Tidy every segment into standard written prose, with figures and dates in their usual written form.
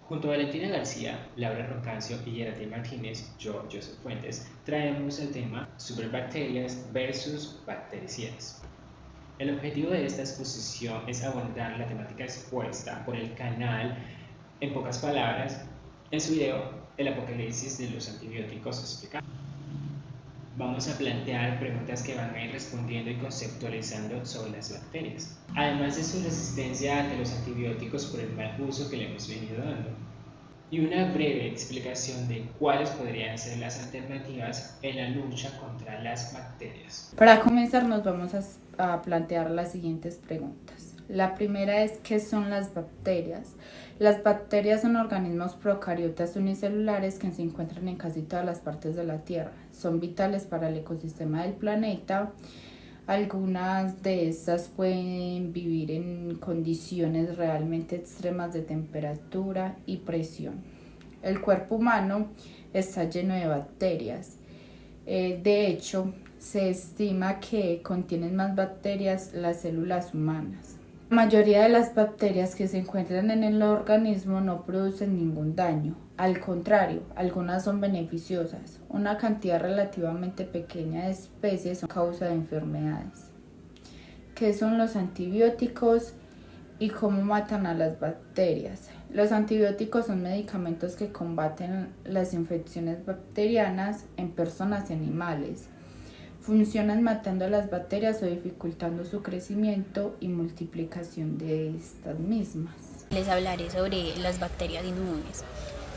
Junto a Valentina García, Laura Roncancio y Geraldine Martínez, yo, Joseph Fuentes, traemos el tema Superbacterias versus bactericidas. El objetivo de esta exposición es abordar la temática expuesta por el canal, en pocas palabras, en su video El apocalipsis de los antibióticos explicado. Vamos a plantear preguntas que van a ir respondiendo y conceptualizando sobre las bacterias, además de su resistencia ante los antibióticos por el mal uso que le hemos venido dando, y una breve explicación de cuáles podrían ser las alternativas en la lucha contra las bacterias. Para comenzar nos vamos a plantear las siguientes preguntas. La primera es, ¿qué son las bacterias? Las bacterias son organismos procariotas unicelulares que se encuentran en casi todas las partes de la Tierra. Son vitales para el ecosistema del planeta. Algunas de estas pueden vivir en condiciones realmente extremas de temperatura y presión. El cuerpo humano está lleno de bacterias. De hecho, se estima que contienen más bacterias las células humanas. La mayoría de las bacterias que se encuentran en el organismo no producen ningún daño. Al contrario, algunas son beneficiosas. Una cantidad relativamente pequeña de especies son causa de enfermedades. ¿Qué son los antibióticos y cómo matan a las bacterias? Los antibióticos son medicamentos que combaten las infecciones bacterianas en personas y animales. Funcionan matando a las bacterias o dificultando su crecimiento y multiplicación de estas mismas. Les hablaré sobre las bacterias inmunes.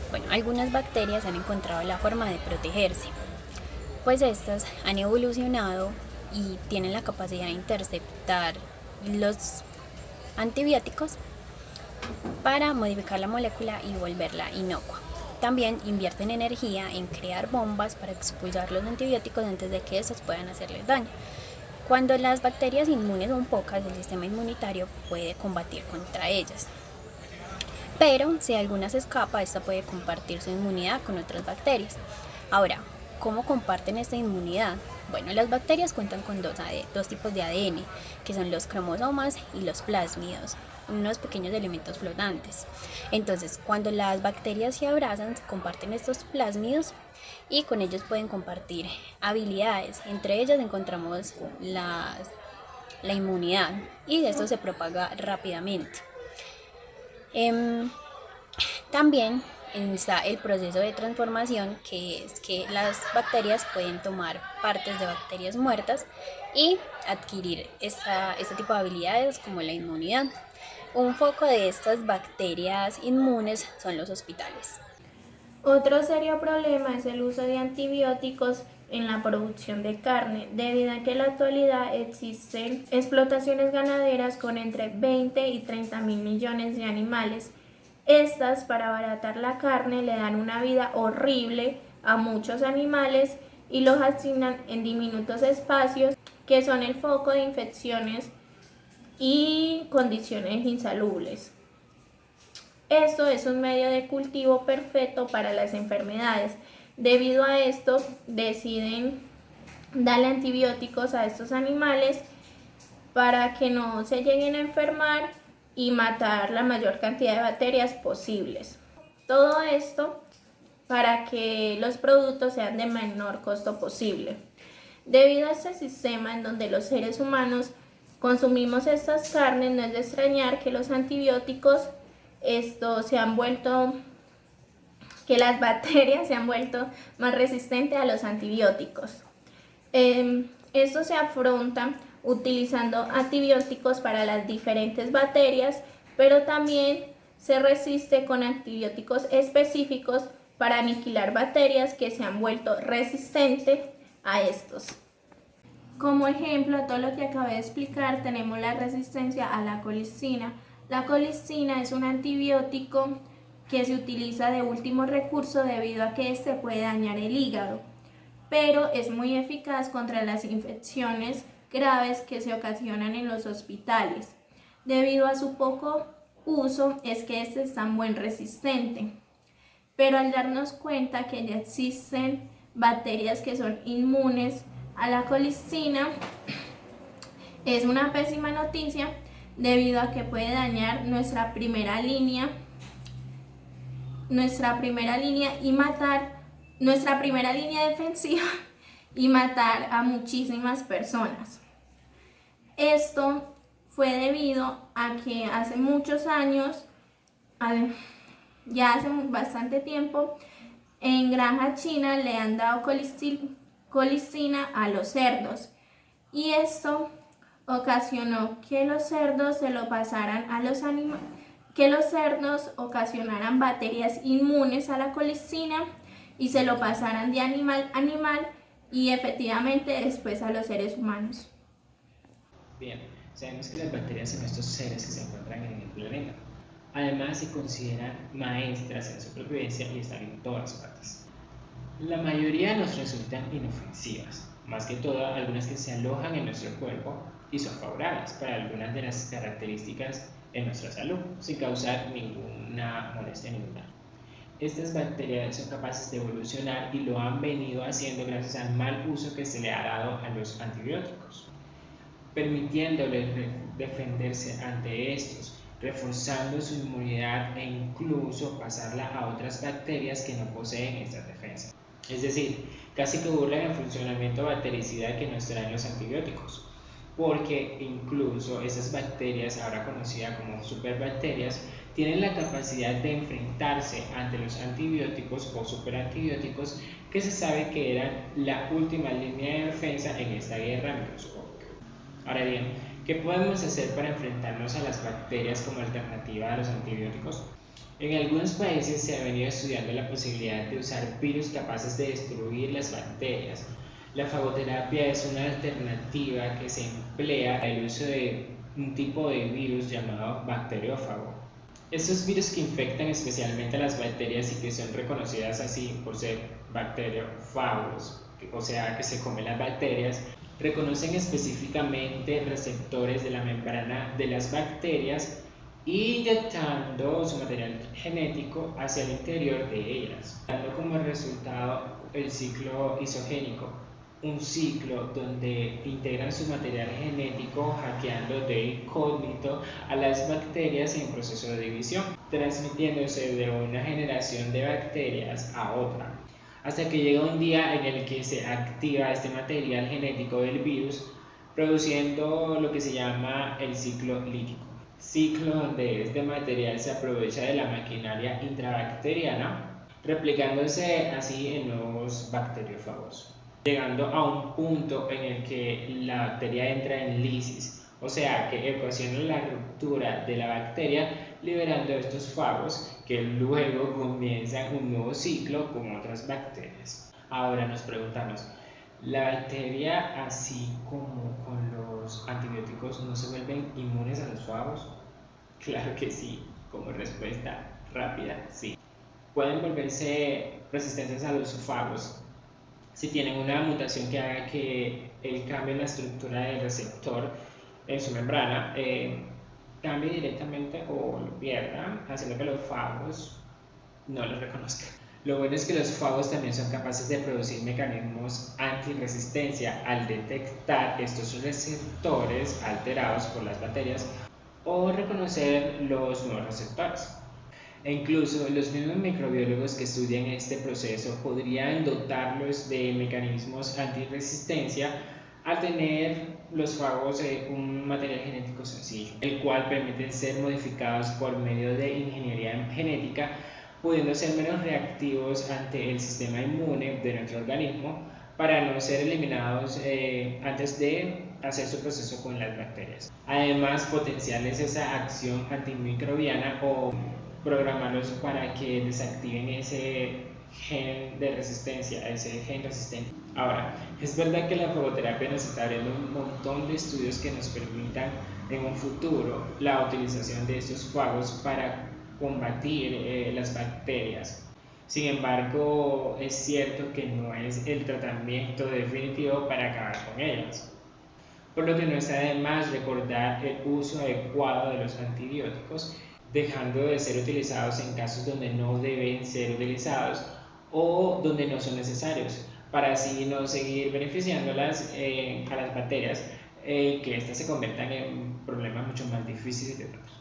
Bueno, algunas bacterias han encontrado la forma de protegerse, pues estas han evolucionado y tienen la capacidad de interceptar los antibióticos para modificar la molécula y volverla inocua. También invierten energía en crear bombas para expulsar los antibióticos antes de que estos puedan hacerles daño. Cuando las bacterias inmunes son pocas, el sistema inmunitario puede combatir contra ellas. Pero si alguna se escapa, esta puede compartir su inmunidad con otras bacterias. Ahora, ¿cómo comparten esta inmunidad? Bueno, las bacterias cuentan con dos tipos de ADN, que son los cromosomas y los plásmidos, unos pequeños elementos flotantes. Entonces, cuando las bacterias se abrazan, se comparten estos plásmidos y con ellos pueden compartir habilidades. Entre ellas encontramos la inmunidad y esto se propaga rápidamente. También está el proceso de transformación, que es que las bacterias pueden tomar partes de bacterias muertas y adquirir este tipo de habilidades como la inmunidad. Un foco de estas bacterias inmunes son los hospitales. Otro serio problema es el uso de antibióticos en la producción de carne, debido a que en la actualidad existen explotaciones ganaderas con entre 20 y 30 mil millones de animales. Estas, para abaratar la carne, le dan una vida horrible a muchos animales y los asignan en diminutos espacios que son el foco de infecciones y condiciones insalubres. Esto es un medio de cultivo perfecto para las enfermedades. Debido a esto, deciden darle antibióticos a estos animales para que no se lleguen a enfermar y matar la mayor cantidad de bacterias posibles. Todo esto para que los productos sean de menor costo posible. Debido a este sistema en donde los seres humanos consumimos estas carnes, no es de extrañar que los antibióticos que las bacterias se han vuelto más resistentes a los antibióticos. Esto se afronta utilizando antibióticos para las diferentes bacterias, pero también se resiste con antibióticos específicos para aniquilar bacterias que se han vuelto resistentes a estos. Como ejemplo a todo lo que acabé de explicar, tenemos la resistencia a la colistina. La colistina es un antibiótico que se utiliza de último recurso debido a que este puede dañar el hígado, pero es muy eficaz contra las infecciones graves que se ocasionan en los hospitales. Debido a su poco uso es que este es tan buen resistente, pero al darnos cuenta que ya existen bacterias que son inmunes a la colistina, es una pésima noticia debido a que puede dañar nuestra primera línea nuestra primera línea defensiva y matar a muchísimas personas. Esto fue debido a que hace muchos años, ya hace bastante tiempo, en granjas chinas le han dado colistina a los cerdos, y esto ocasionó que los cerdos se lo pasaran a los animales, que los cerdos ocasionaran bacterias inmunes a la colistina y se lo pasaran de animal a animal y efectivamente después a los seres humanos. Bien, sabemos que las bacterias son estos seres que se encuentran en el planeta. Además, se consideran maestras en supervivencia y están en todas partes. La mayoría nos resultan inofensivas, más que todo algunas que se alojan en nuestro cuerpo y son favorables para algunas de las características en nuestra salud, sin causar ninguna molestia ninguna. Estas bacterias son capaces de evolucionar y lo han venido haciendo gracias al mal uso que se le ha dado a los antibióticos, permitiéndoles defenderse ante estos, reforzando su inmunidad e incluso pasarla a otras bacterias que no poseen estas defensas. Es decir, casi que burlan el funcionamiento bactericida que nos traen los antibióticos, porque incluso esas bacterias, ahora conocidas como superbacterias, tienen la capacidad de enfrentarse ante los antibióticos o superantibióticos que se sabe que eran la última línea de defensa en esta guerra microscópica. Ahora bien, ¿qué podemos hacer para enfrentarnos a las bacterias como alternativa a los antibióticos? En algunos países se ha venido estudiando la posibilidad de usar virus capaces de destruir las bacterias. La fagoterapia es una alternativa que se emplea al uso de un tipo de virus llamado bacteriófago. Estos virus que infectan especialmente a las bacterias y que son reconocidas así por ser bacteriófagos, o sea que se comen las bacterias, reconocen específicamente receptores de la membrana de las bacterias y inyectando su material genético hacia el interior de ellas, dando como resultado el ciclo isogénico, un ciclo donde integran su material genético hackeando de incógnito a las bacterias en proceso de división, transmitiéndose de una generación de bacterias a otra, hasta que llega un día en el que se activa este material genético del virus, produciendo lo que se llama el ciclo lítico, ciclo donde este material se aprovecha de la maquinaria intrabacteriana, replicándose así en nuevos bacteriófagos, llegando a un punto en el que la bacteria entra en lisis, o sea que ocasiona la ruptura de la bacteria, liberando estos fagos que luego comienzan un nuevo ciclo con otras bacterias. Ahora nos preguntamos, ¿la bacteria, así como con los antibióticos, no se vuelven inmunes a los fagos? Claro que sí, como respuesta rápida, sí. Pueden volverse resistentes a los fagos si tienen una mutación que haga que el cambio en la estructura del receptor en su membrana cambie directamente o lo pierdan, haciendo que los fagos no los reconozcan. Lo bueno es que los fagos también son capaces de producir mecanismos antirresistencia al detectar estos receptores alterados por las bacterias o reconocer los nuevos receptores. E incluso los mismos microbiólogos que estudian este proceso podrían dotarlos de mecanismos antirresistencia al tener los fagos un material genético sencillo, el cual permite ser modificados por medio de ingeniería genética, pudiendo ser menos reactivos ante el sistema inmune de nuestro organismo para no ser eliminados antes de hacer su proceso con las bacterias. Además, potenciarles esa acción antimicrobiana o programarlos para que desactiven ese gen de resistencia, ese gen resistente. Ahora, es verdad que la fagoterapia nos está abriendo un montón de estudios que nos permitan en un futuro la utilización de estos fagos para combatir las bacterias. Sin embargo, es cierto que no es el tratamiento definitivo para acabar con ellas, por lo que no está de más recordar el uso adecuado de los antibióticos, dejando de ser utilizados en casos donde no deben ser utilizados o donde no son necesarios, para así no seguir beneficiándolas a las bacterias, que éstas se conviertan en problemas mucho más difíciles de tratar.